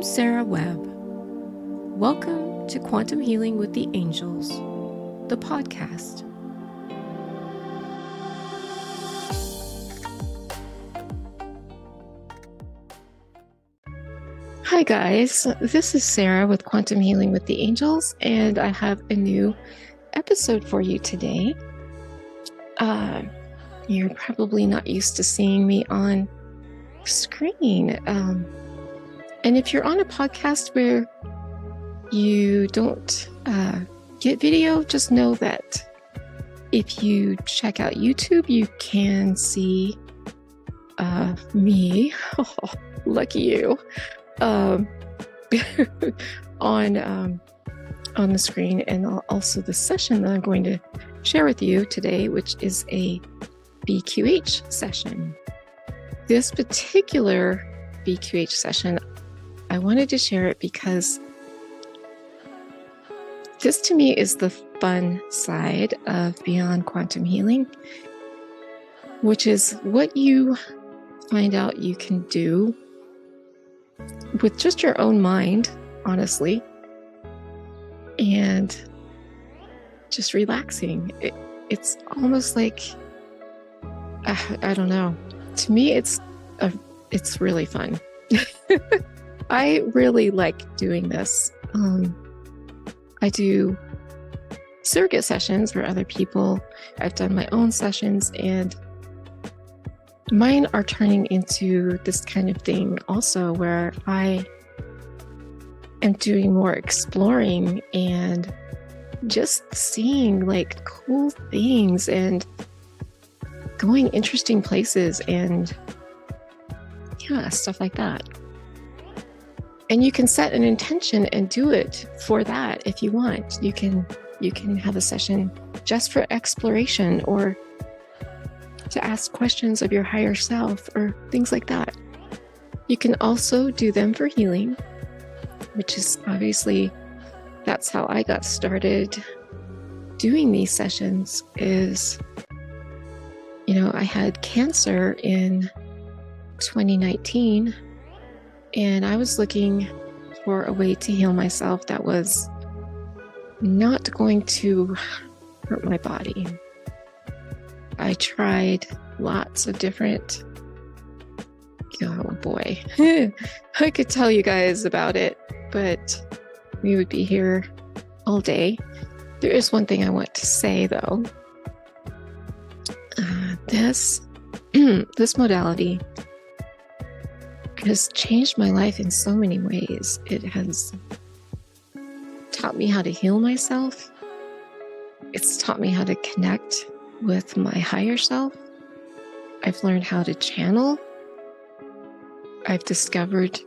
Sarah Webb. Welcome to Quantum Healing with the Angels, the podcast. Hi guys, this is Sarah with Quantum Healing with the Angels, and I have a new episode for you today. You're probably not used to seeing me on screen. And if you're on a podcast where you don't get video, just know that if you check out YouTube, you can see me. Oh, lucky you. On the screen, and also the session that I'm going to share with you today, which is a BQH session. This particular BQH session, I wanted to share it because this to me is the fun side of Beyond Quantum Healing, which is what you find out you can do with just your own mind, honestly, and just relaxing. It's almost like, I don't know. To me, it's really fun. I really like doing this. I do surrogate sessions for other people. I've done my own sessions, and mine are turning into this kind of thing also, where I am doing more exploring and just seeing like cool things and going interesting places and stuff like that. And you can set an intention and do it for that if you want. You can have a session just for exploration, or to ask questions of your higher self, or things like that. You can also do them for healing, which is obviously, that's how I got started doing these sessions. Is, I had cancer in 2019, and I was looking for a way to heal myself that was not going to hurt my body. I tried lots of different, oh boy, I could tell you guys about it, but we would be here all day. There is one thing I want to say though. This modality has changed my life in so many ways. It has taught me how to heal myself. It's taught me how to connect with my higher self. I've learned how to channel. I've discovered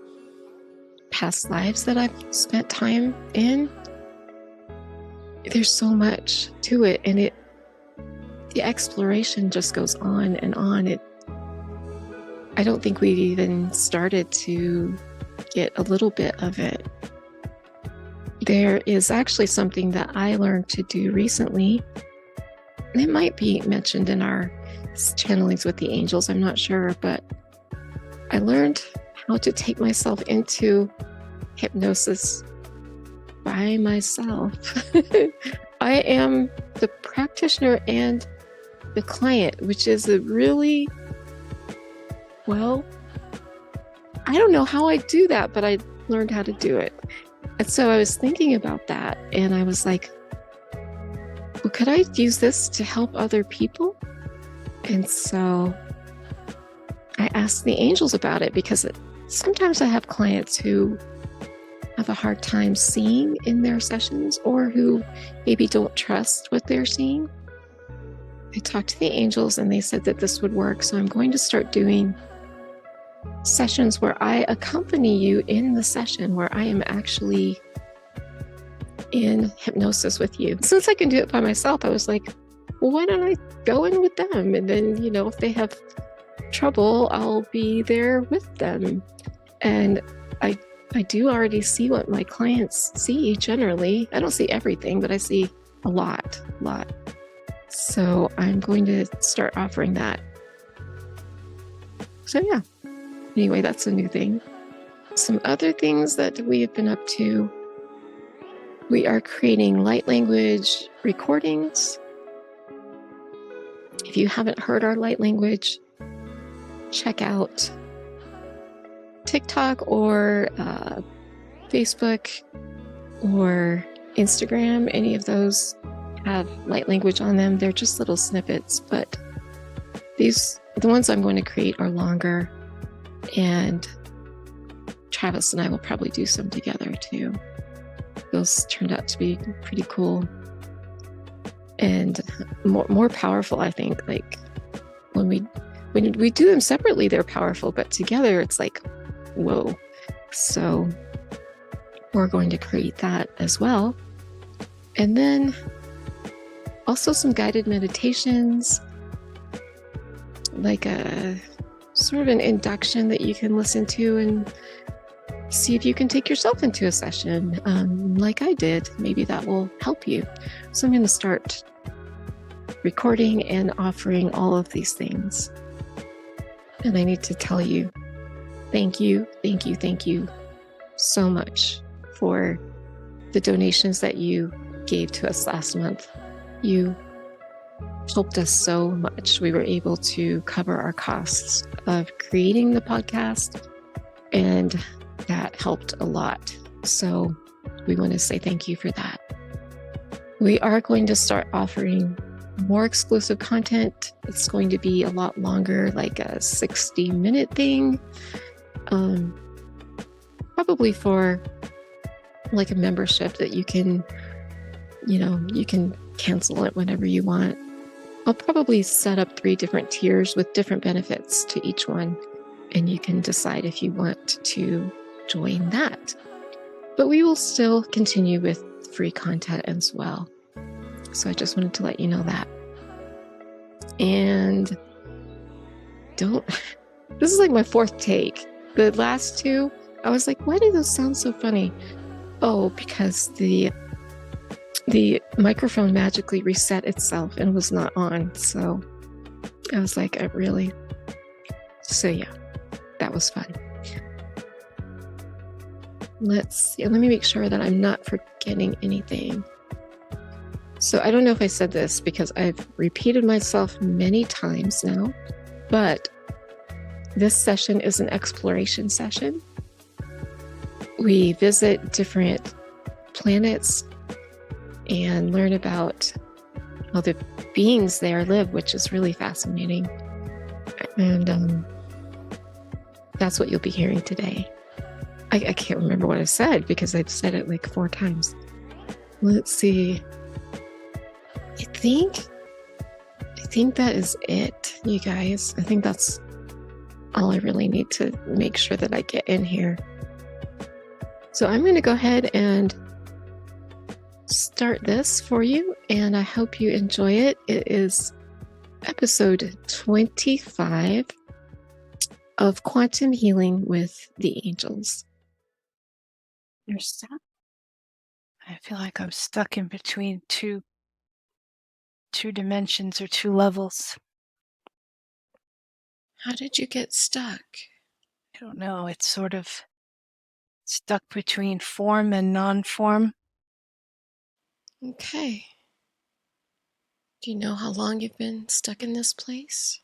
past lives that I've spent time in. There's so much to it, and the exploration just goes on and on. I don't think we've even started to get a little bit of it. There is actually something that I learned to do recently. It might be mentioned in our channelings with the angels, I'm not sure, but I learned how to take myself into hypnosis by myself. I am the practitioner and the client, which is a really, I don't know how I do that, but I learned how to do it. And so I was thinking about that, and I was like, well, could I use this to help other people? And so I asked the angels about it, because sometimes I have clients who have a hard time seeing in their sessions, or who maybe don't trust what they're seeing. I talked to the angels, and they said that this would work. So I'm going to start doing sessions where I accompany you in the session, where I am actually in hypnosis with you. Since I can do it by myself, I was like, well, why don't I go in with them? And then, if they have trouble, I'll be there with them. And I do already see what my clients see generally. I don't see everything, but I see a lot. So I'm going to start offering that. So yeah, anyway, that's a new thing. Some other things that we have been up to, we are creating light language recordings. If you haven't heard our light language, check out TikTok or Facebook or Instagram. Any of those have light language on them. They're just little snippets, but the ones I'm going to create are longer, and Travis and I will probably do some together too. Those turned out to be pretty cool and more powerful, I think. Like when we do them separately, they're powerful, but together it's like, whoa. So we're going to create that as well. And then also some guided meditations, like a sort of an induction that you can listen to and see if you can take yourself into a session, like I did. Maybe that will help you. So I'm going to start recording and offering all of these things. And I need to tell you, thank you so much for the donations that you gave to us last month. You helped us so much. We were able to cover our costs of creating the podcast, and that helped a lot. So we want to say thank you for that. We are going to start offering more exclusive content. It's going to be a lot longer, like a 60-minute thing. Probably for like a membership that you can cancel it whenever you want. I'll probably set up 3 different tiers with different benefits to each one, and you can decide if you want to join that. But we will still continue with free content as well. So I just wanted to let you know that. And this is like my 4th take. The last 2, I was like, why do those sound so funny? Oh, because the microphone magically reset itself and was not on. So I was like, really? So yeah, that was fun. Let's see. Let me make sure that I'm not forgetting anything. So I don't know if I said this because I've repeated myself many times now, but this session is an exploration session. We visit different planets and learn about how the beings there live, which is really fascinating. And that's what you'll be hearing today. I can't remember what I said because I've said it like 4 times. Let's see. I think that is it, you guys. I think that's all I really need to make sure that I get in here. So I'm going to go ahead and start this for you, and I hope you enjoy it. It is episode 25 of Quantum Healing with the Angels. You're stuck? I feel like I'm stuck in between two dimensions or 2 levels. How did you get stuck? I don't know. It's sort of stuck between form and non-form. Okay. Do you know how long you've been stuck in this place?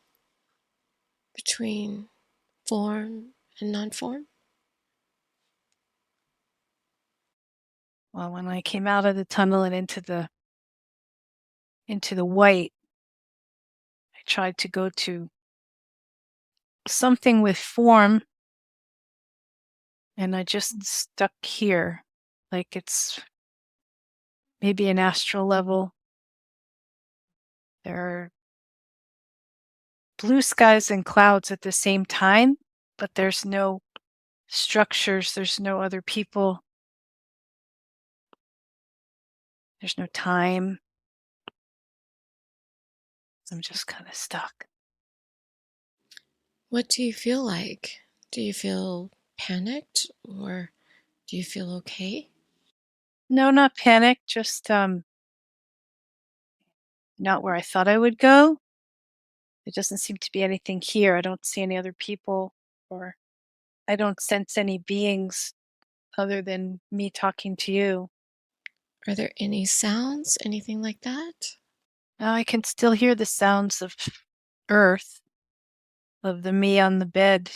Between form and non-form? Well, when I came out of the tunnel and into the white, I tried to go to something with form, and I just stuck here, like it's maybe an astral level. There are blue skies and clouds at the same time, but there's no structures, there's no other people, there's no time. I'm just kind of stuck. What do you feel like? Do you feel panicked, or do you feel okay? No, not panic, just not where I thought I would go. There doesn't seem to be anything here. I don't see any other people or I don't sense any beings other than me talking to you. Are there any sounds, anything like that? Now I can still hear the sounds of earth, of the me on the bed.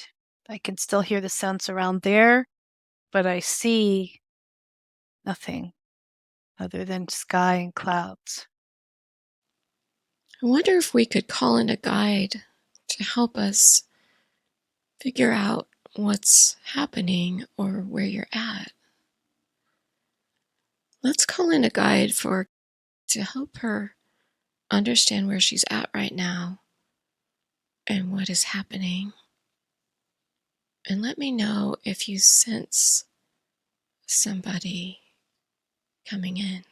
I can still hear the sounds around there, but I see nothing other than sky and clouds. I wonder if we could call in a guide to help us figure out what's happening or where you're at. Let's call in a guide to help her understand where she's at right now and what is happening. And let me know if you sense somebody coming in.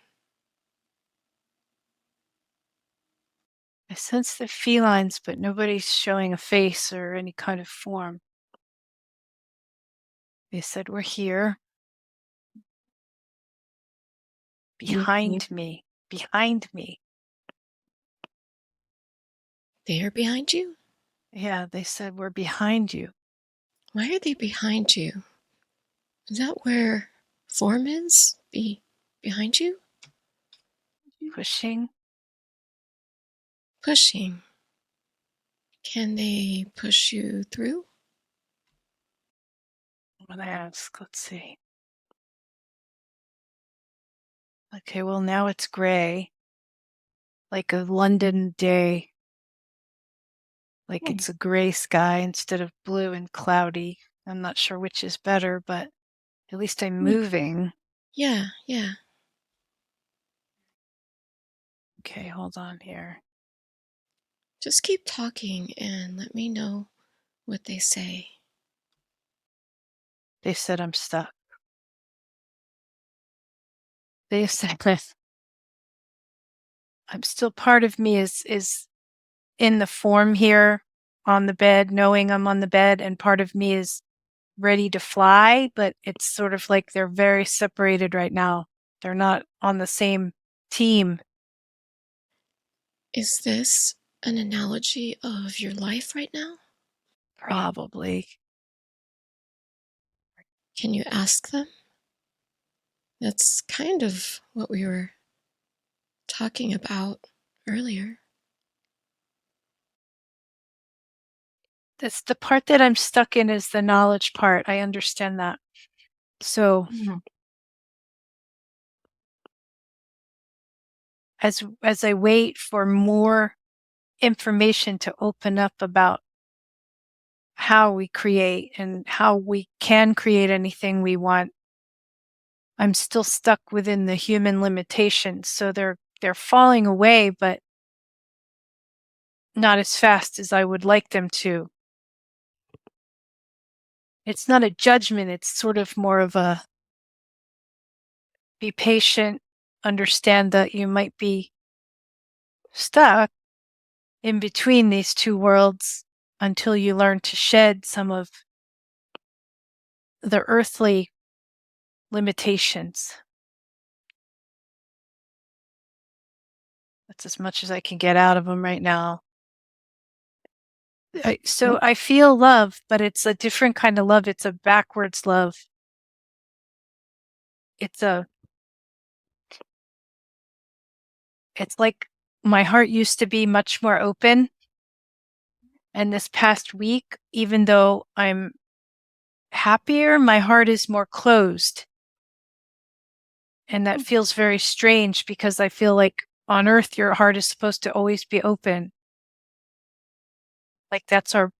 I sense the felines, but nobody's showing a face or any kind of form. They said, "We're here." Behind me. Behind me. They are behind you? Yeah, they said, "We're behind you." Why are they behind you? Is that where form is? Behind you? Pushing. Pushing. Can they push you through? I'm gonna ask. Let's see. Okay, well, now it's gray, like a London day. Like it's a gray sky instead of blue and cloudy. I'm not sure which is better, but at least I'm moving. Yeah, yeah. Okay, hold on here. Just keep talking and let me know what they say. They said I'm stuck. They said that I'm still part of me is in the form here on the bed, knowing I'm on the bed, and part of me is ready to fly, but it's sort of like they're very separated right now. They're not on the same team. Is this an analogy of your life right now? Probably. Can you ask them? That's kind of what we were talking about earlier. That's the part that I'm stuck in is the knowledge part. I understand that. So as I wait for more information to open up about how we create and how we can create anything we want, I'm still stuck within the human limitations. So they're falling away, but not as fast as I would like them to. It's not a judgment, it's sort of more of a be patient, understand that you might be stuck in between these two worlds until you learn to shed some of the earthly limitations. That's as much as I can get out of them right now. So I feel love, but it's a different kind of love. It's a backwards love. It's a, it's like my heart used to be much more open. And this past week, even though I'm happier, my heart is more closed. And that feels very strange because I feel like on earth, your heart is supposed to always be open. Like that's our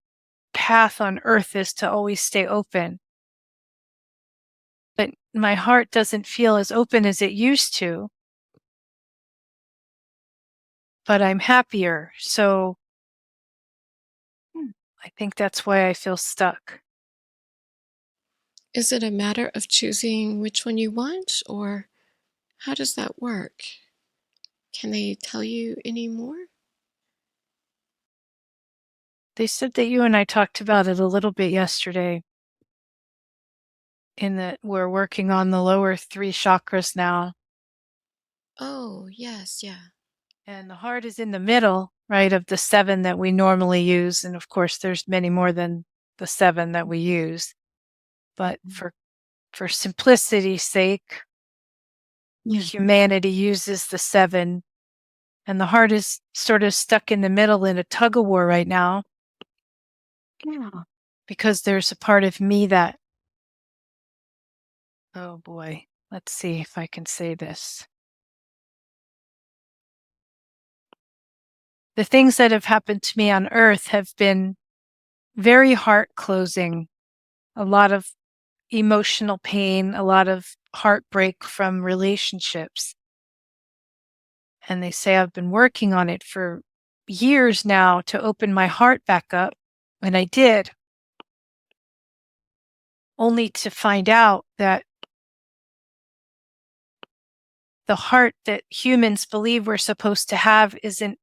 path on earth is to always stay open. But my heart doesn't feel as open as it used to, but I'm happier. So I think that's why I feel stuck. Is it a matter of choosing which one you want, or how does that work? Can they tell you any more? They said that you and I talked about it a little bit yesterday, in that we're working on the lower three chakras now. Oh, yes, yeah. And the heart is in the middle, right, of the seven that we normally use. And of course, there's many more than the seven that we use. but for simplicity's sake, humanity uses the 7, and the heart is sort of stuck in the middle in a tug of war right now. Yeah. Because there's a part of me that, oh boy, let's see if I can say this. The things that have happened to me on earth have been very heart closing, a lot of emotional pain, a lot of heartbreak from relationships. And they say I've been working on it for years now to open my heart back up. And I did, only to find out that the heart that humans believe we're supposed to have isn't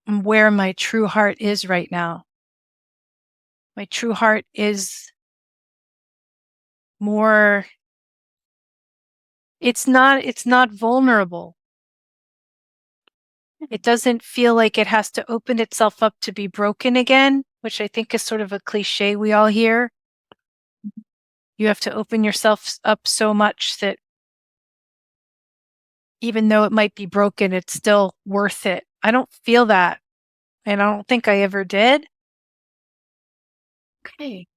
where my true heart is right now. My true heart is more, it's not vulnerable. It doesn't feel like it has to open itself up to be broken again, which I think is sort of a cliche we all hear. You have to open yourself up so much that even though it might be broken, it's still worth it. I don't feel that, and I don't think I ever did. Okay.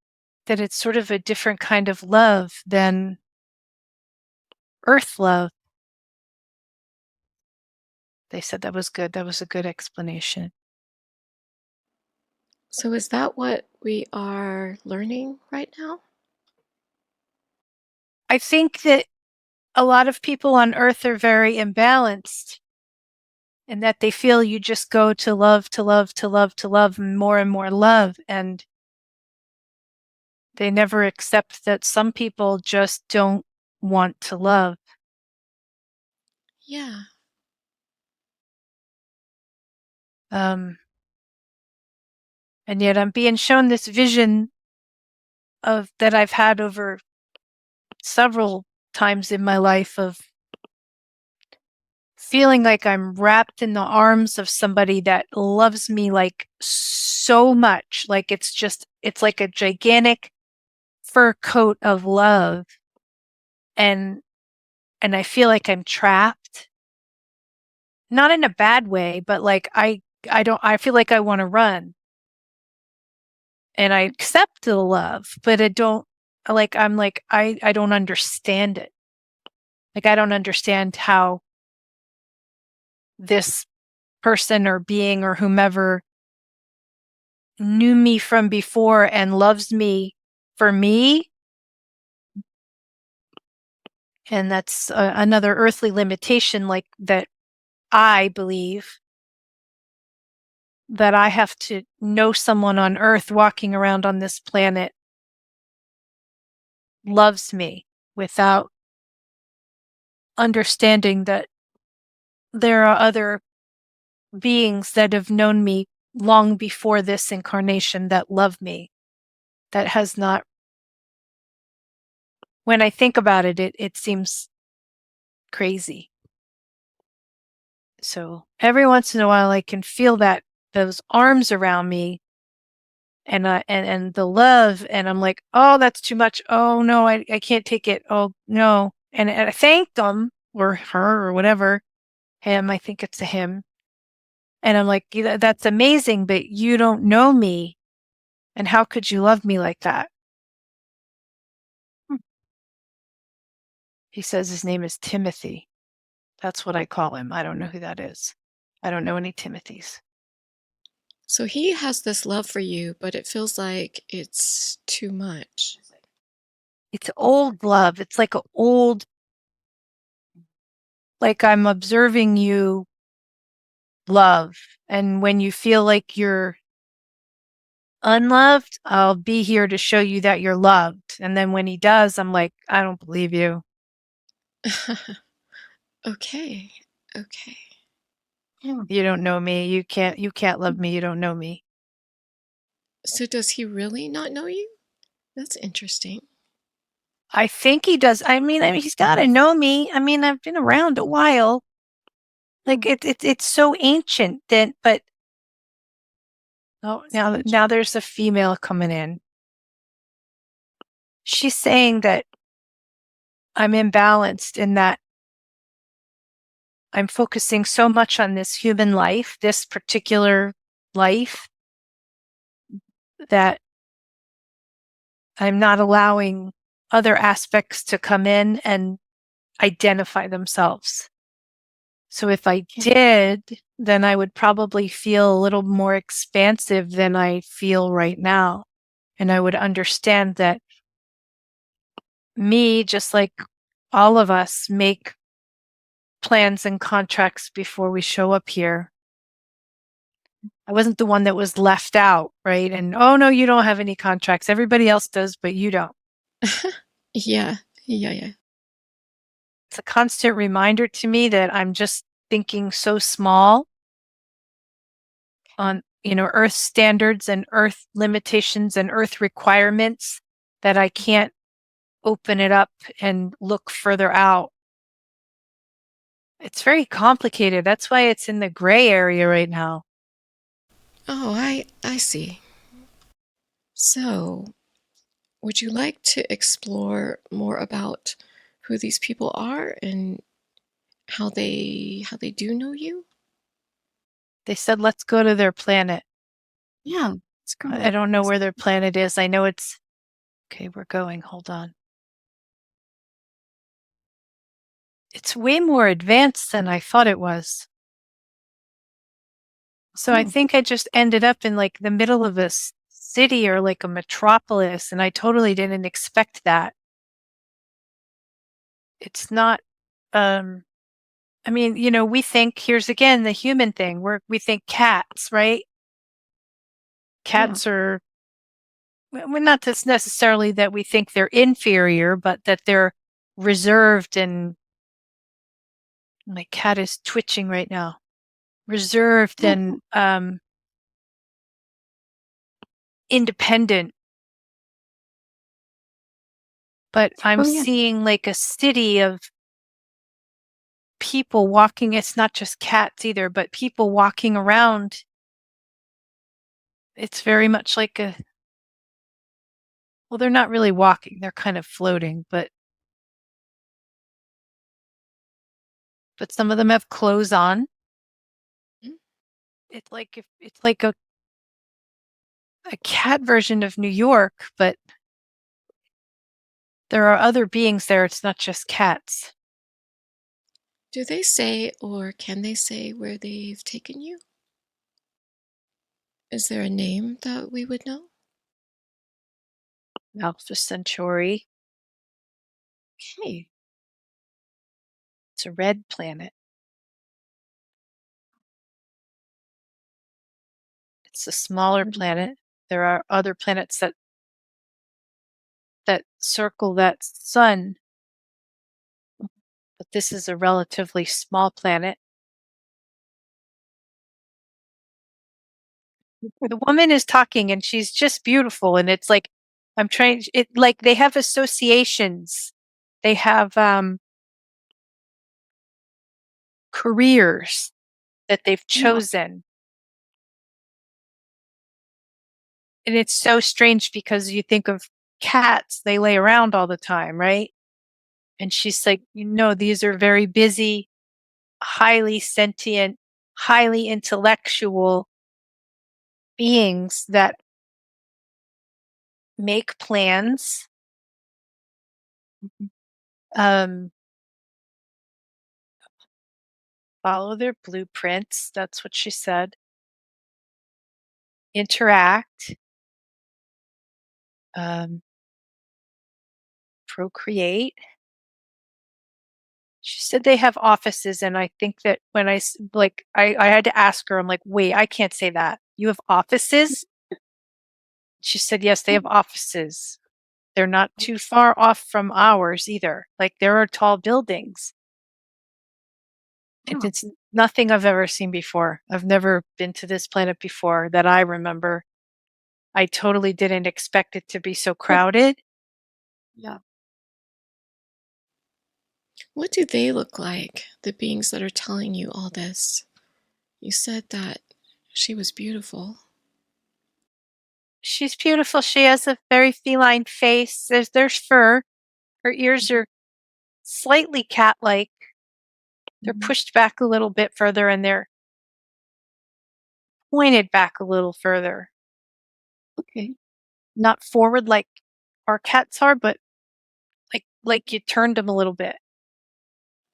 That it's sort of a different kind of love than earth love. They said that was good. That was a good explanation. So is that what we are learning right now? I think that a lot of people on earth are very imbalanced, and that they feel you just go to love, to love, to love, to love, and more love. And they never accept that some people just don't want to love. Yeah. And yet I'm being shown this vision of that I've had over several times in my life of feeling like I'm wrapped in the arms of somebody that loves me like so much. Like it's like a gigantic fur coat of love. And I feel like I'm trapped. Not in a bad way, but like I feel like I want to run. And I accept the love, but I don't I don't understand it. Like I don't understand how this person or being or whomever knew me from before and loves me for me. And that's another earthly limitation, like that I believe that I have to know someone on earth walking around on this planet loves me without understanding that there are other beings that have known me long before this incarnation that love me. That has not, when I think about it, it seems crazy. So every once in a while I can feel that those arms around me and the love, and I'm like, oh, that's too much. Oh no, I can't take it. Oh no. And I thank them or her or whatever. Him, I think it's a him. And I'm like, "Yeah, that's amazing, but you don't know me. And how could you love me like that?" Hmm. He says his name is Timothy. That's what I call him. I don't know who that is. I don't know any Timothys. So he has this love for you, but it feels like it's too much. It's old love. It's like a old, like I'm observing you love. And when you feel like you're unloved, I'll be here to show you that you're loved. And then when he does, I'm like, I don't believe you. Okay. Okay. You don't know me. You can't love me. You don't know me. So does he really not know you? That's interesting. I think he does. I mean, he's got to know me. I mean, I've been around a while. Like it's so ancient that, but oh, now there's a female coming in. She's saying that I'm imbalanced in that I'm focusing so much on this human life, this particular life, that I'm not allowing other aspects to come in and identify themselves. So if I Yeah. did, then I would probably feel a little more expansive than I feel right now. And I would understand that me, just like all of us, make plans and contracts before we show up here. I wasn't the one that was left out, right? And, oh, no, you don't have any contracts. Everybody else does, but you don't. Yeah. Yeah. Yeah. It's a constant reminder to me that I'm just thinking so small on, earth standards and earth limitations and earth requirements that I can't open it up and look further out. It's very complicated. That's why it's in the gray area right now. Oh, I see. So, would you like to explore more about who these people are and how they do know you? They said, let's go to their planet. Yeah, let's I go. don't know where their planet is. I know it's okay. We're going. Hold on. It's way more advanced than I thought it was. So I Oh, think I just ended up in like the middle of a city or like a metropolis, and I totally didn't expect that. It's not, I mean, we think, here's again the human thing, we think cats, right? yeah. Cats are, well, not this necessarily that we think they're inferior, but that they're reserved and my cat is twitching right now. Reserved Oh, and independent. But I'm oh yeah. seeing like a city of people walking. It's not just cats either, but people walking around. It's very much like well, they're not really walking, they're kind of floating, but some of them have clothes on. Mm. It's like a cat version of New York, but there are other beings there. It's not just cats. Do they say or can they say where they've taken you? Is there a name that we would know? Alpha Centauri. Okay. It's a red planet. It's a smaller planet. There are other planets that circle that sun, but this is a relatively small planet. The woman is talking and she's just beautiful, and it's like I'm trying it like they have associations. They have careers that they've Yeah. chosen. And it's so strange because you think of cats, they lay around all the time, right? And she's like, these are very busy, highly sentient, highly intellectual beings that make plans, um, follow their blueprints. That's what she said. Interact, um, procreate. She said they have offices, and I think that when I had to ask her, I'm like, wait, I can't say that. You have offices? She said, yes, they have offices. They're not too far off from ours either. Like there are tall buildings. And Yeah. it's nothing I've ever seen before. I've never been to this planet before that I remember. I totally didn't expect it to be so crowded. Yeah. What do they look like, the beings that are telling you all this? You said that she was beautiful. She's beautiful. She has a very feline face. There's fur. Her ears are slightly cat-like. They're Mhm. pushed back a little bit further and they're pointed back a little further. Okay. Not forward like our cats are, but like you turned them a little bit.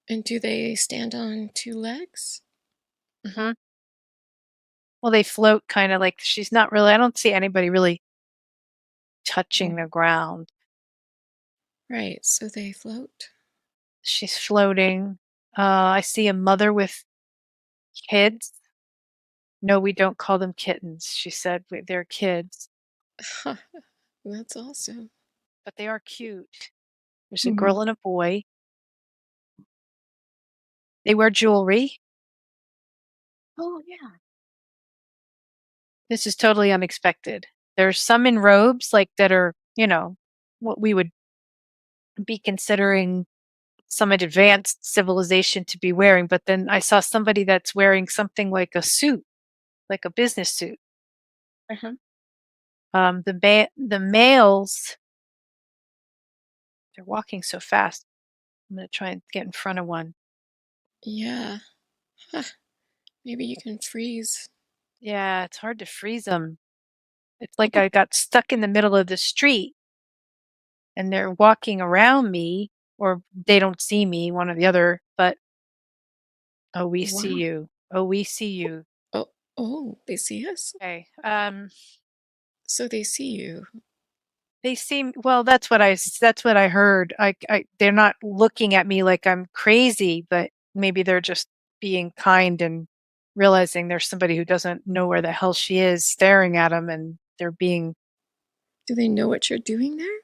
And do they stand on two legs? Mhm. Well, they float kind of like she's not really I don't see anybody really touching the ground. Right, so they float. She's floating. I see a mother with kids. No, we don't call them kittens. She said they're kids, That's awesome. but they are cute. There's a Mhm. girl and a boy. They wear jewelry. Oh, yeah. This is totally unexpected. There's some in robes like that are, what we would be considering some advanced civilization to be wearing, but then I saw somebody that's wearing something like a suit, like a business suit. Uh-huh. The males, they're walking so fast. I'm gonna try and get in front of one. Yeah. Huh. Maybe you can freeze. Yeah, it's hard to freeze them. It's like I got stuck in the middle of the street and they're walking around me, or they don't see me, one or the other. But oh, we see Wow. you. Oh, we see you. Oh, oh, they see us? Okay. So they see you. They seem well. That's what I heard. They're not looking at me like I'm crazy, but maybe they're just being kind and realizing there's somebody who doesn't know where the hell she is staring at them, and they're being. Do they know what you're doing there?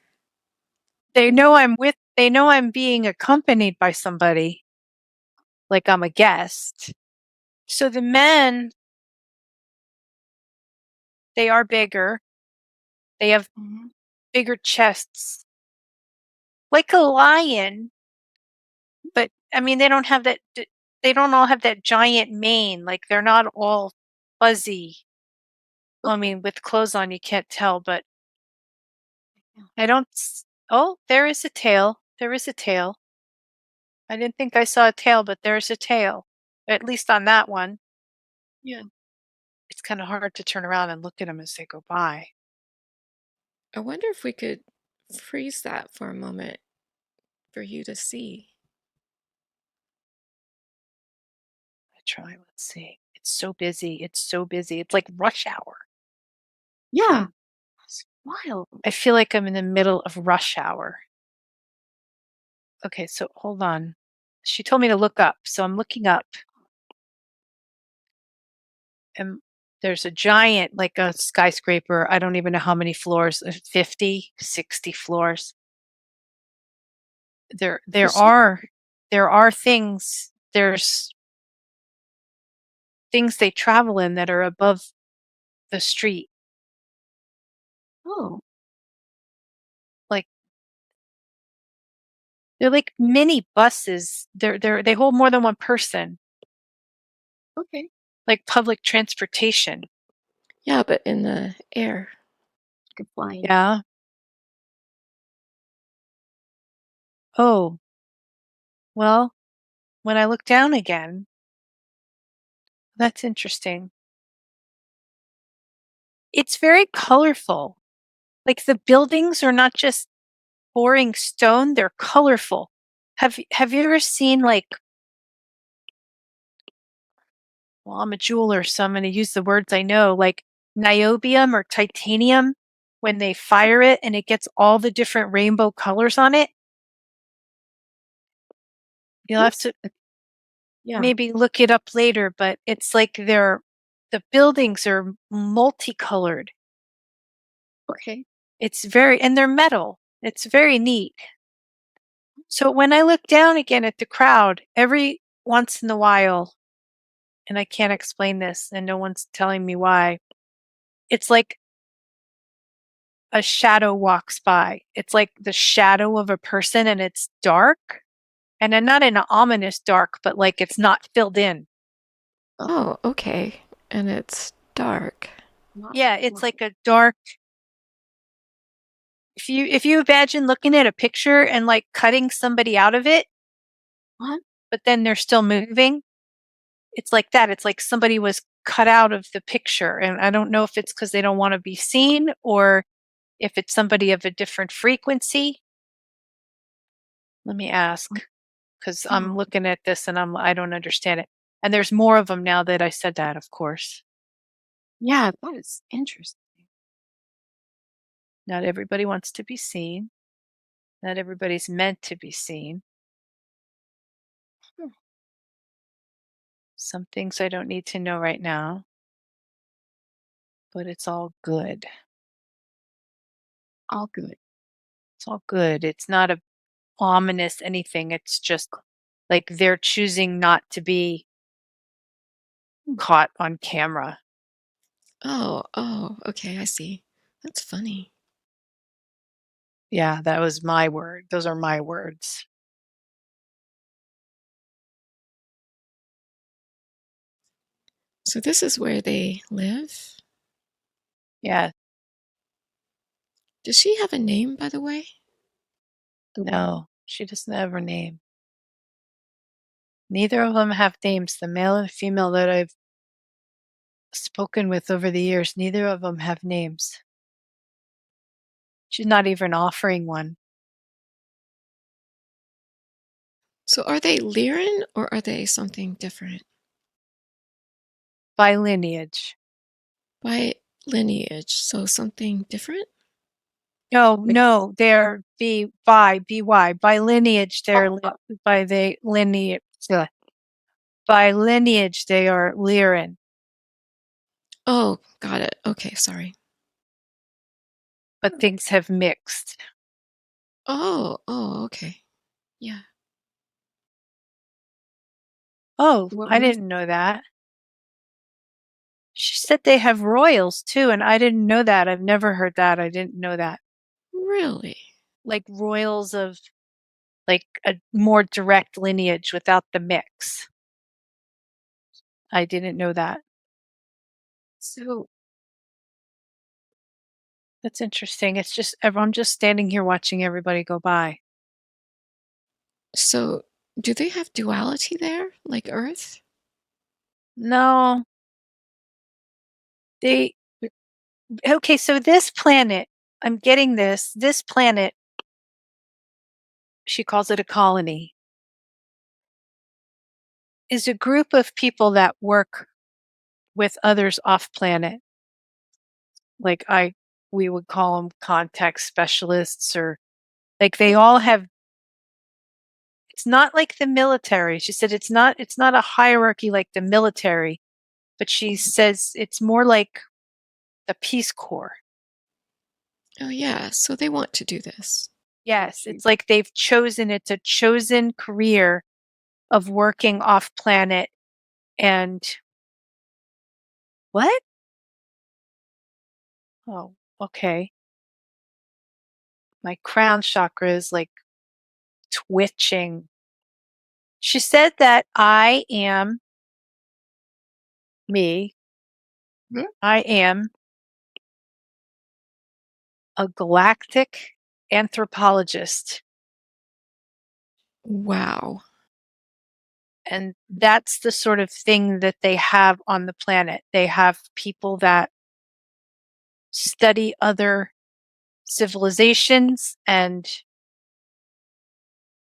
They know I'm with. They know I'm being accompanied by somebody, like I'm a guest. So the men, they are bigger. They have Mhm. bigger chests, like a lion. But I mean, they don't all have that giant mane. Like they're not all fuzzy. Well, I Okay. mean, with clothes on, you can't tell, but I don't. Oh, there is a tail. There is a tail. I didn't think I saw a tail, but there's a tail. At least on that one. Yeah. It's kind of hard to turn around and look at them as they go by. I wonder if we could freeze that for a moment for you to see. I try. Let's see. It's so busy. It's so busy. It's like rush hour. Yeah. It's wild. I feel like I'm in the middle of rush hour. Okay, so hold on. She told me to look up, so I'm looking up. And there's a giant, like a skyscraper. I don't even know how many floors, 50, 60 floors. There Does there she? are there are there's things they travel in that are above the street. Oh, Like they're like mini buses. They hold more than one person, okay. like public transportation. Yeah, but in the air. Like flying. Yeah. Oh, well, when I look down again, that's interesting. It's very colorful. Like the buildings are not just pouring stone, they're colorful. Have you ever seen like well, I'm a jeweler, so I'm gonna use the words I know, like niobium or titanium when they fire it and it gets all the different rainbow colors on it? You'll have What's to yeah. maybe look it up later, but it's like the buildings are multicolored. Okay. It's very and they're metal. It's very neat. So when I look down again at the crowd, every once in a while, and I can't explain this, and no one's telling me why. It's like a shadow walks by. It's like the shadow of a person and it's dark. And then not in an ominous dark, but like it's not filled in. Oh, okay. And it's dark. Not Yeah, it's light. like a dark. if you imagine looking at a picture and like cutting somebody out of it, What? but then they're still moving, it's like that. It's like somebody was cut out of the picture. And I don't know if it's because they don't want to be seen or if it's somebody of a different frequency. Let me ask, because I'm Oh, looking at this and I don't understand it. And there's more of them now that I said that, of course. yeah, that is interesting. Not everybody wants to be seen. Not everybody's meant to be seen. Hmm, Some things I don't need to know right now, but it's all good. all good. It's all good. It's not a ominous anything. It's just like they're choosing not to be Hmm. caught on camera. Oh, okay, I see. That's funny. Yeah, that was my word. Those are my words. So this is where they live? Yeah, Does she have a name, by the way? The one. no, she doesn't have her name. Neither of them have names. The male and female that I've spoken with over the years, neither of them have names. She's not even offering one. So are they Lyran or are they something different? By lineage. By lineage, so something different? No, Like, no, they're by lineage. They're by the lineage. By lineage, they are Lyran, oh, got it. Okay, sorry. but things have mixed. Oh, okay. Yeah. Oh, What I were you didn't know that. She said they have royals too, and I didn't know that. I've never heard that. I didn't know that. really? Like royals of like a more direct lineage without the mix. I didn't know that. So That's interesting. It's just I'm just standing here watching everybody go by. so do they have duality there, like Earth? No, they okay, so this planet, I'm getting this. This planet, she calls it a colony, is a group of people that work with others off planet. Like we would call them contact specialists or like they all have it's not like the military. She said it's not a hierarchy like the military, but she says it's more like the Peace Corps. Oh, yeah. So they want to do this. Yes, it's like it's a chosen career of working off planet and what? Oh, okay. My crown chakra is like twitching. She said that I am me. Hmm? I am a galactic anthropologist. Wow. And that's the sort of thing that they have on the planet. They have people that study other civilizations and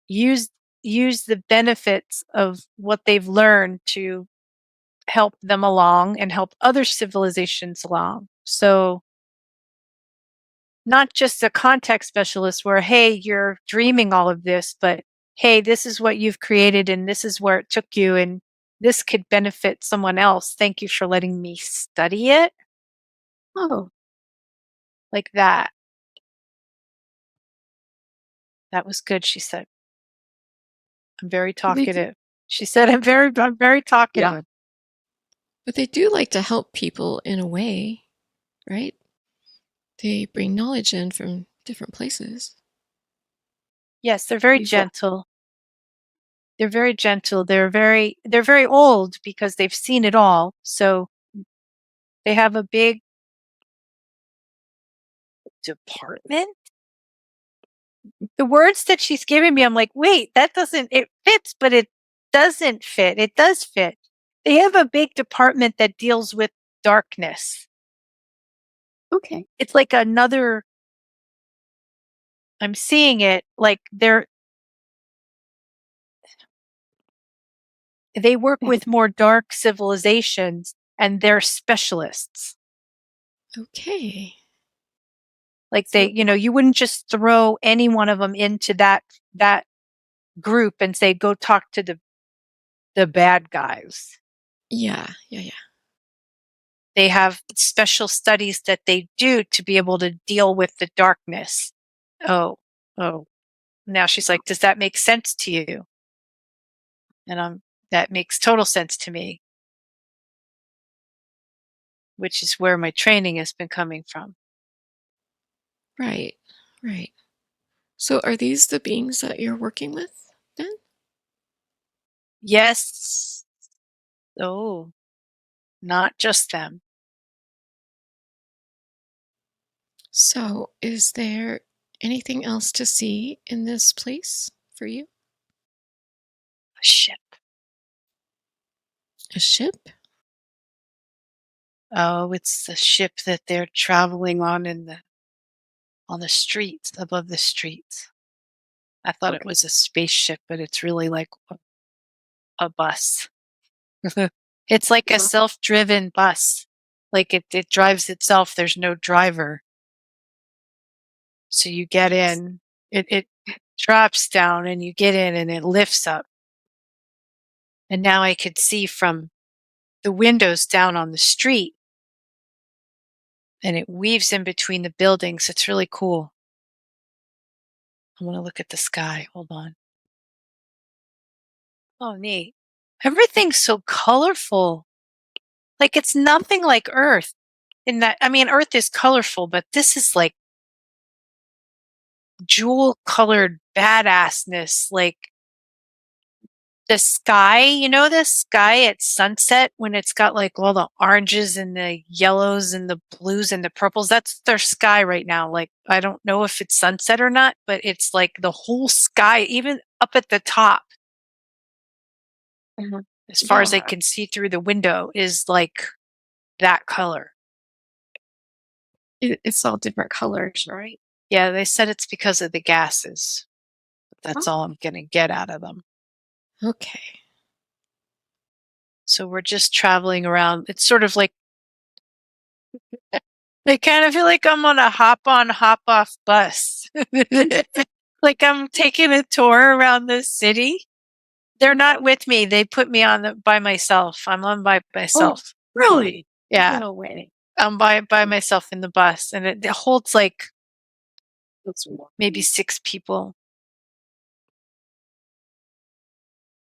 use use the benefits of what they've learned to help them along and help other civilizations along. So not just a context specialist where, hey, you're dreaming all of this, but hey, this is what you've created and this is where it took you and this could benefit someone else. Thank you for letting me study it. Oh, Like that. That was good, she said. I'm very they do, talkative. She said, I'm very yeah. talkative. But they do like to help people in a way, right? They bring knowledge in from different places. Yes, they're very Before. gentle. They're very gentle. They're very old because they've seen it all. So they have a big department The words that she's giving me, I'm like, wait, it fits, but it doesn't fit. It does fit. They have a big department that deals with darkness. Okay. It's like another, I'm seeing it like they work with more dark civilizations and they're specialists. Okay. Like you wouldn't just throw any one of them into that group and say, go talk to the bad guys. Yeah. Yeah. Yeah. They have special studies that they do to be able to deal with the darkness. Oh, oh. Now she's like, does that make sense to you? And that makes total sense to me, which is where my training has been coming from. Right. Right. So are these the beings that you're working with then? Yes. Oh, not just them. So is there anything else to see in this place for you? A ship. A ship? Oh, it's the ship that they're traveling on on the streets, above the streets. I thought it Okay. was a spaceship, but it's really like a bus. It's like a self-driven bus. Like it drives itself. There's no driver. So you get in, it drops down and you get in and it lifts up. And now I could see from the windows down on the street and it weaves in between the buildings. It's really cool. I want to look at the sky. Hold on. Oh, neat. Everything's so colorful. Like it's nothing like Earth. In that, I mean, Earth is colorful, but this is like jewel colored badassness. Like the sky, the sky at sunset when it's got like all the oranges and the yellows and the blues and the purples. That's their sky right now. Like, I don't know if it's sunset or not, but it's like the whole sky, even up at the top, Mhm. as far as I Yeah. can see through the window, is like that color. It's all different colors, right? Yeah, they said it's because of the gases. That's Oh, all I'm going to get out of them. okay. So we're just traveling around. It's sort of like I kind of feel like I'm on a hop on, hop off bus. Like I'm taking a tour around the city. They're not with me. They put me on by myself. I'm on by Oh, myself. really? Yeah. No way. I'm by myself in the bus and it holds like That's maybe 6 people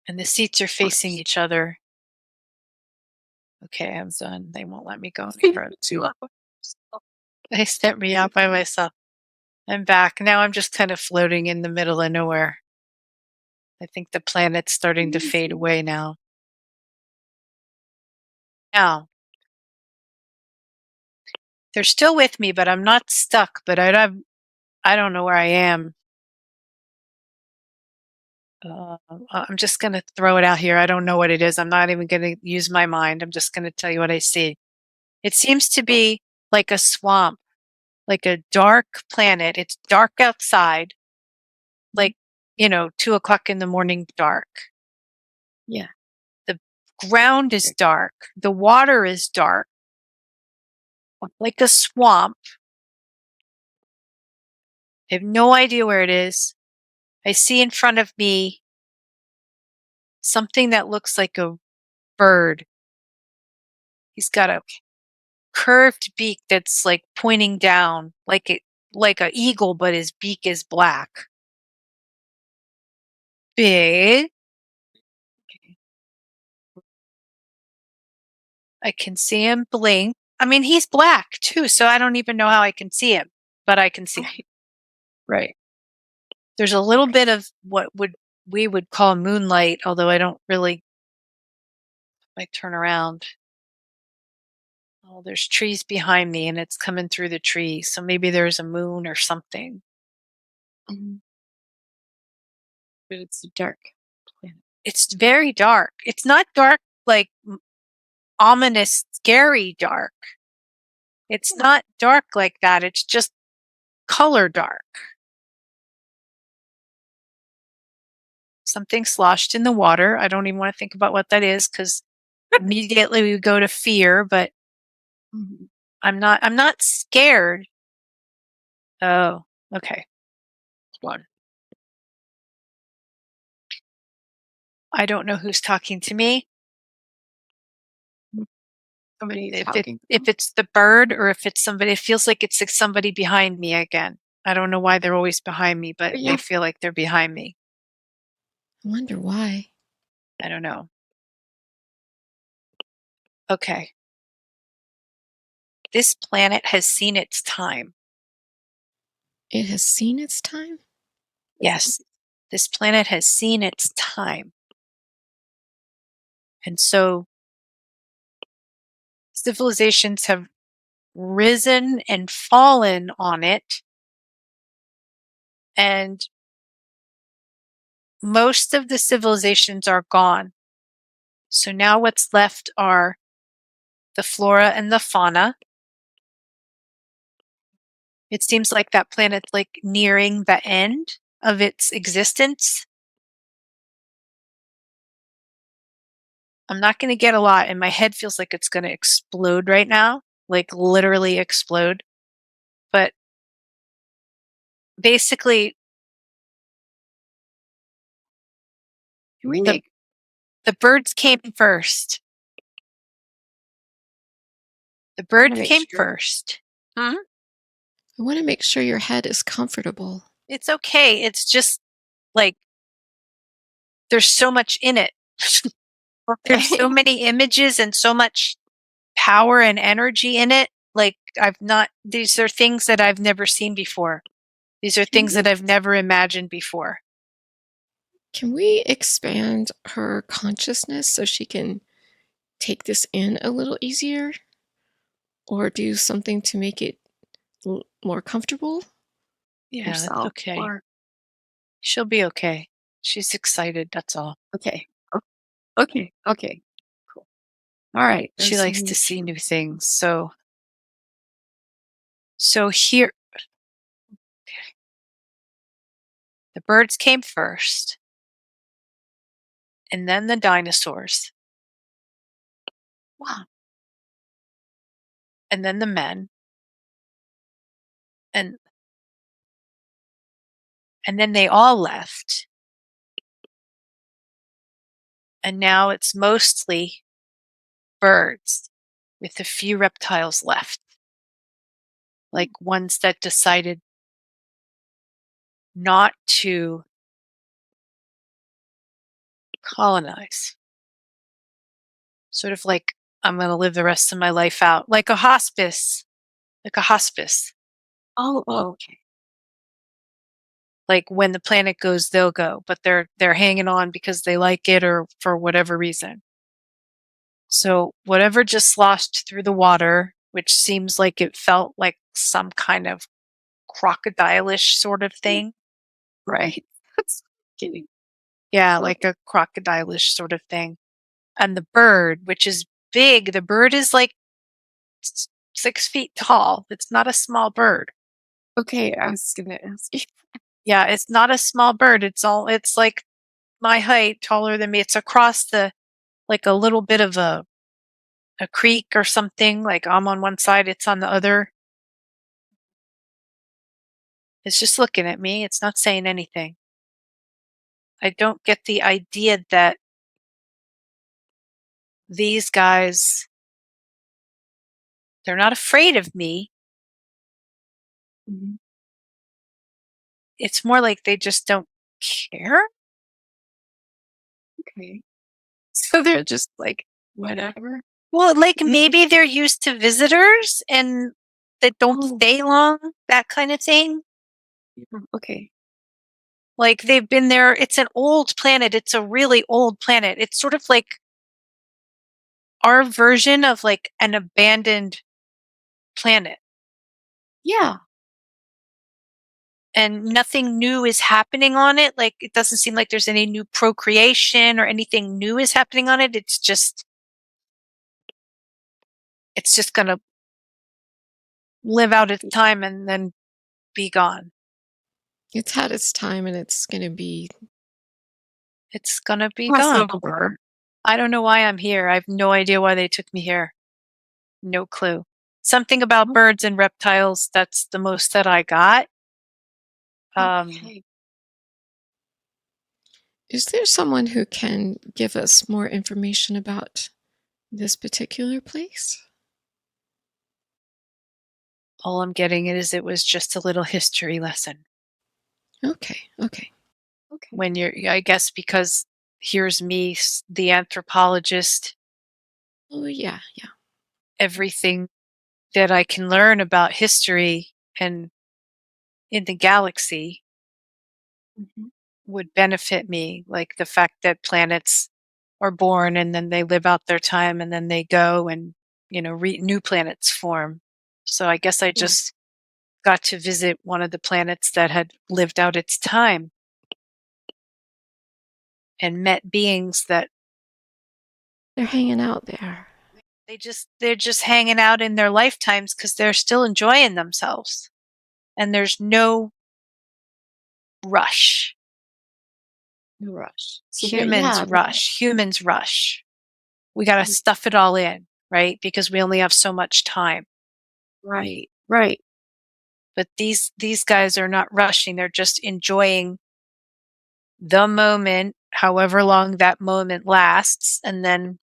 and the seats are facing each other. Okay, I'm done. They won't let me go any further. too. They sent me out by myself. I'm back. Now I'm just kind of floating in the middle of nowhere. I think the planet's starting to fade away now. Now, they're still with me, but I'm not stuck, but I don't know where I am. I'm just going to throw it out here. I don't know what it is. I'm not even going to use my mind. I'm just going to tell you what I see. It seems to be like a swamp, like a dark planet. It's dark outside, like, 2 o'clock in the morning dark. Yeah. The ground is dark. The water is dark, like a swamp. I have no idea where it is. I see in front of me something that looks like a bird. He's got a curved beak that's like pointing down, like a eagle, but his beak is black. Big. I can see him blink. I mean, he's black too, so I don't even know how I can see him, but I can see him. Right. There's a little bit of what we would call moonlight, although I don't really. I turn around. Oh, there's trees behind me and it's coming through the trees. So maybe there's a moon or something. Mhm. But it's a dark planet. It's very dark. It's not dark like ominous, scary dark. It's not dark like that. It's just color dark. Something sloshed in the water. I don't even want to think about what that is because immediately we go to fear, but Mhm. I'm not scared. Oh, okay. One. I don't know who's talking to me. Somebody If talking. it's the bird or if it's somebody, it feels like it's like somebody behind me again. I don't know why they're always behind me, but Yeah. they feel like they're behind me. I wonder why. I don't know. Okay. This planet has seen its time. It has seen its time? Yes. This planet has seen its time. And so civilizations have risen and fallen on it. And most of the civilizations are gone. So now what's left are the flora and the fauna. It seems like that planet's like nearing the end of its existence. I'm not going to get a lot, and my head feels like it's going to explode right now, like literally explode. But basically, Can we the make the birds came first. The I wanna birds make came sure first. Hmm? I wanna make sure your head is comfortable. It's okay. It's just like there's so much in it. There's so Okay. many images and so much power and energy in it. Like these are things that I've never seen before. These are Can things we that I've never imagined before. can we expand her consciousness so she can take this in a little easier? Or do something to make it more comfortable Yeah, that's herself? okay. Or She'll be okay. She's excited, that's all. okay. Okay. Okay. Cool. All right. I She just likes wanna to make see sure. new things. So here the birds came first, and then the dinosaurs, Wow. and then the men, and then they all left. And now it's mostly birds with a few reptiles left, like ones that decided not to colonize. Sort of like I'm going to live the rest of my life out, like a hospice, like a hospice. Okay. Like when the planet goes, they'll go, but they're hanging on because they like it or for whatever reason. So whatever just sloshed through the water, which seems like it felt like some kind of crocodile-ish sort of thing. Right. That's kidding. Yeah, Okay. like a crocodile-ish sort of thing. And the bird, which is big, the bird is like 6 feet tall. It's not a small bird. Okay. I was gonna ask you. Yeah, it's not a small bird. It's like my height, taller than me. It's across like a little bit of a creek or something. Like I'm on one side, it's on the other. It's just looking at me. It's not saying anything. I don't get the idea that these guys, they're not afraid of me. Mhm. It's more like they just don't care. Okay. So they're just like, whatever. Well, like Mhm. maybe they're used to visitors and that don't Oh, stay long, that kind of thing. yeah. Okay. Like they've been there. It's an old planet. It's a really old planet. It's sort of like our version of like an abandoned planet. Yeah. and nothing new is happening on it. Like, it doesn't seem like there's any new procreation or anything new is happening on it. It's just going to live out its time and then be gone. It's had its time and it's going to be It's going to be crossed gone. over. I don't know why I'm here. I have no idea why they took me here. No clue. Something about birds and reptiles. That's the most that I got. Okay. Is there someone who can give us more information about this particular place? All I'm getting is it was just a little history lesson. Okay. When I guess because here's me, the anthropologist, Oh, yeah. everything that I can learn about history and in the galaxy Mhm. would benefit me. Like the fact that planets are born and then they live out their time and then they go and, new planets form. So I guess I Yeah. just got to visit one of the planets that had lived out its time and met beings that They're hanging out there. they're just hanging out in their lifetimes because they're still enjoying themselves and there's no rush. No rush. Humans rush. We got to stuff it all in, right? Because we only have so much time. Right. But these guys are not rushing. They're just enjoying the moment, however long that moment lasts, and then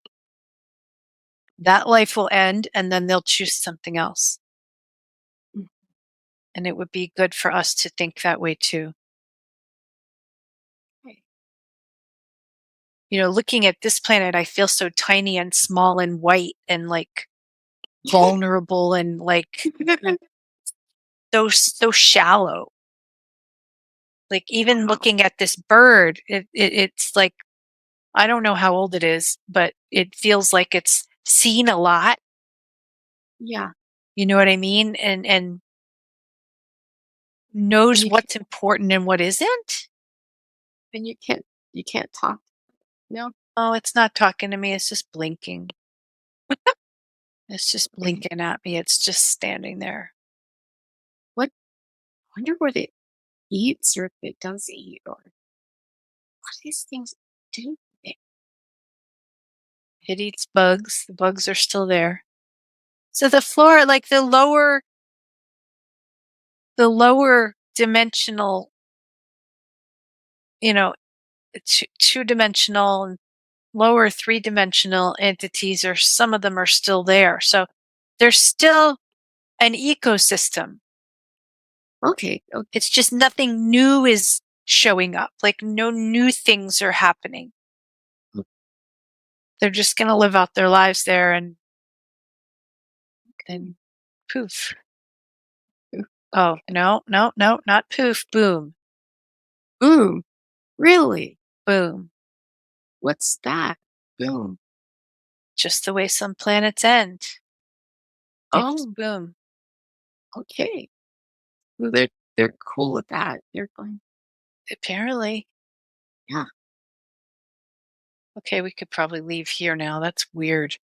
that life will end and then they'll choose something else. Mm. And it would be good for us to think that way too. Right. Looking at this planet, I feel so tiny and small and white and like vulnerable and like so shallow. Like even looking at this bird, it's like, I don't know how old it is, but it feels like it's seen a lot. Yeah. You know what I mean? And knows And what's important and what isn't. you can't talk. No. Oh, it's not talking to me. It's just blinking. It's just Okay. blinking at me. It's just standing there. What I wonder what it eats or if it does eat or what these things do. It eats bugs. The bugs are still there. So the floor, like the lower dimensional, you know, two-dimensional and lower three-dimensional entities, or some of them are still there. So there's still an ecosystem. Okay. It's just nothing new is showing up. Like no new things are happening. They're just going to live out their lives there and then poof. Oh, no, not poof, boom, Boom. Really? boom. What's that? Boom. Just the way some planets end. They just Oh, boom. okay. Well, they're cool with that. They're going, Apparently. yeah. Okay, we could probably leave here now. That's weird.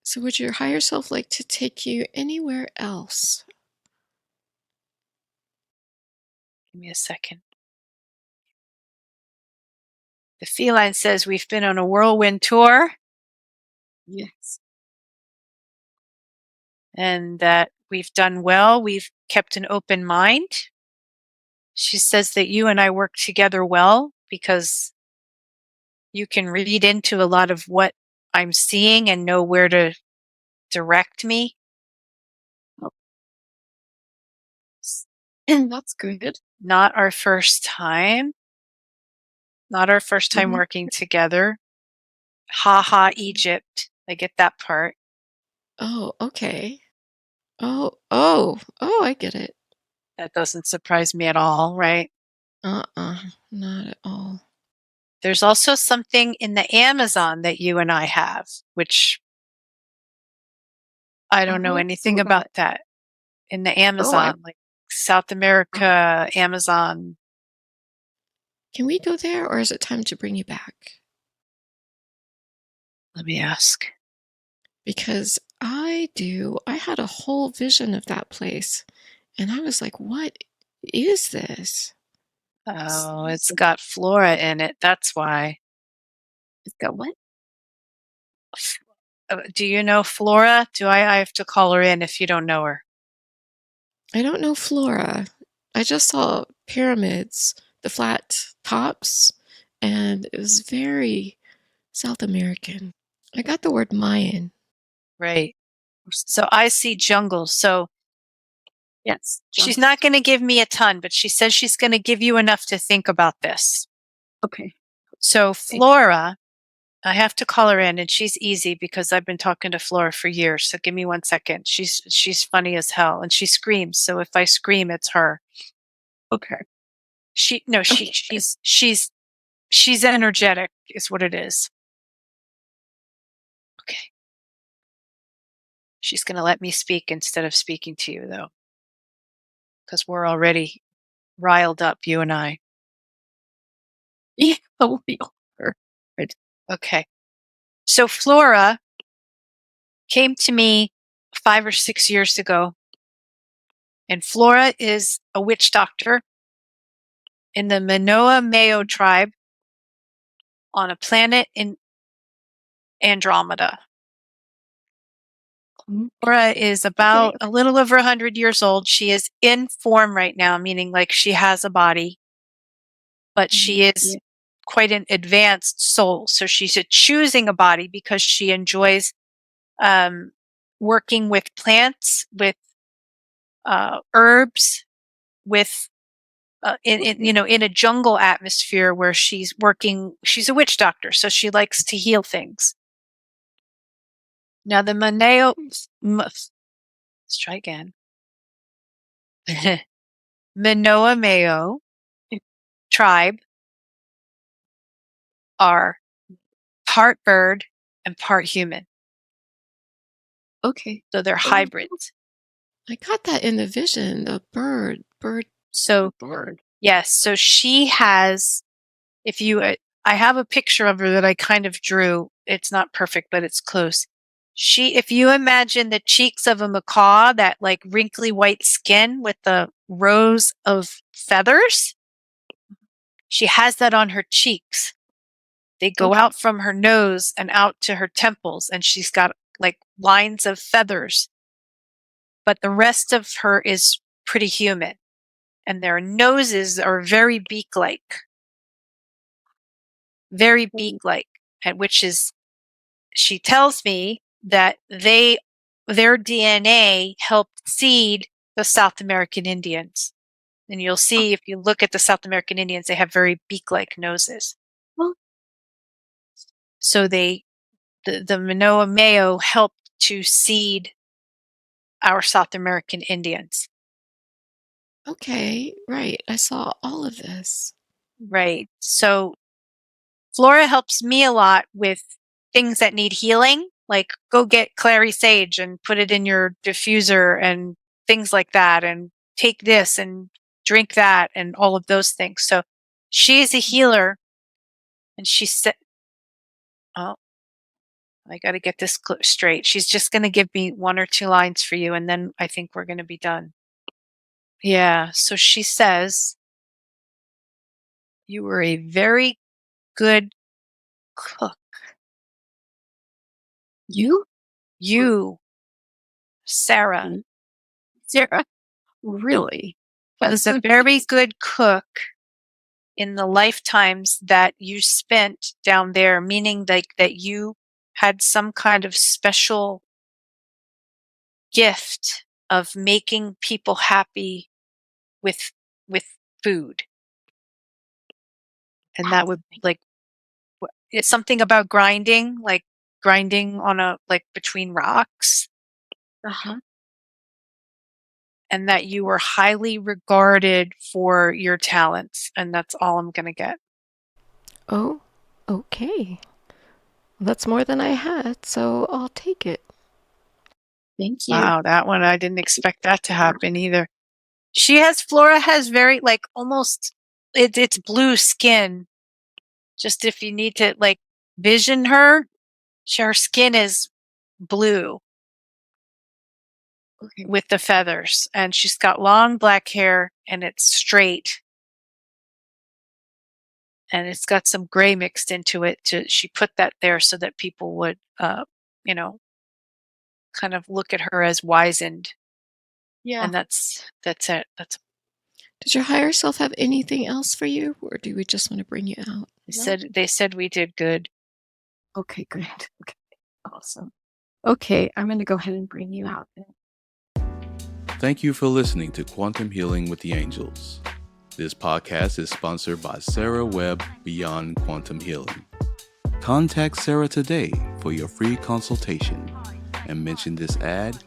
So would your higher self like to take you anywhere else? Give me a second. The feline says we've been on a whirlwind tour Yes. and that we've done well. We've kept an open mind. She says that you and I work together well because you can read into a lot of what I'm seeing and know where to direct me. And that's good. Not our first time. Not our first time Mhm. working together. Ha ha, Egypt. I get that part. Oh, okay. I get it. That doesn't surprise me at all, right? Uh-uh, not at all. There's also something in the Amazon that you and I have, which I don't know Oh, anything about that. In the oh, I, Amazon, like South America, Amazon. Can we go there, or is it time to bring you back? Let me ask. Because I had a whole vision of that place, and I was like, what is this? Oh, it's got flora in it. That's why. It's got what? Do you know Flora? I have to call her in if you don't know her. I don't know Flora. I just saw pyramids, the flat tops, and it was very South American. I got the word Mayan. Right. So I see jungles. So Yes. she's not going to give me a ton, but she says she's going to give you enough to think about this. Okay. So Flora, I have to call her in, and she's easy because I've been talking to Flora for years. So give me 1 second. She's funny as hell, and she screams. So if I scream, it's her. Okay. She's energetic, is what it is. Okay. She's going to let me speak instead of speaking to you, though, because we're already riled up, you and I. Yeah, we are. Right. Okay. So Flora came to me 5 or 6 years ago, and Flora is a witch doctor in the Manoa Mayo tribe on a planet in Andromeda. Flora is about a little over 100 years old. She is in form right now, meaning like she has a body, but she is quite an advanced soul. So she's choosing a body because she enjoys working with plants, with herbs, with in a jungle atmosphere where she's working. She's a witch doctor, so she likes to heal things. Now the Maneo, let's try again. Manoa Mayo tribe are part bird and part human. Okay. So they're hybrids. I got that in the vision, the bird. So Bird. yes, so she has, if you, I have a picture of her that I kind of drew. It's not perfect, but it's close. If you imagine the cheeks of a macaw, that like wrinkly white skin with the rows of feathers, she has that on her cheeks. They go out from her nose and out to her temples, and she's got like lines of feathers. But the rest of her is pretty human, and their noses are very beak-like. Very beak-like, and which is, she tells me that their DNA helped seed the South American Indians. And you'll see if you look at the South American Indians, they have very beak-like noses. Well, so the Manoa Mayo helped to seed our South American Indians. okay, right. I saw all of this. Right. So Flora helps me a lot with things that need healing, like go get clary sage and put it in your diffuser and things like that, and take this and drink that and all of those things. So she is a healer, and she said, oh, I got to get this straight. She's just going to give me 1 or 2 lines for you, and then I think we're going to be done. Yeah. So she says, you were a very good cook. You, Sarah. Sarah, really? Was a very good cook in the lifetimes that you spent down there, meaning like that you had some kind of special gift of making people happy with food. And that would like, it's something about grinding, like grinding on between rocks. Uh-huh. And that you were highly regarded for your talents. And that's all I'm going to get. Oh, okay. That's more than I had, so I'll take it. Thank you. Wow, that one, I didn't expect that to happen either. Flora has very like almost it's blue skin. Just if you need to like vision her, her skin is blue with the feathers, and she's got long black hair and it's straight. And it's got some gray mixed into it. She put that there so that people would, kind of look at her as wizened. Yeah. And that's it. Did your higher self have anything else for you, or do we just want to bring you out? They said we did good. Okay, great. Okay, awesome. Okay, I'm going to go ahead and bring you out then. Thank you for listening to Quantum Healing with the Angels. This podcast is sponsored by Sarah Webb Beyond Quantum Healing. Contact Sarah today for your free consultation and mention this ad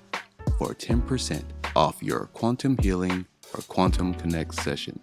for 10% off your Quantum Healing or Quantum Connect session.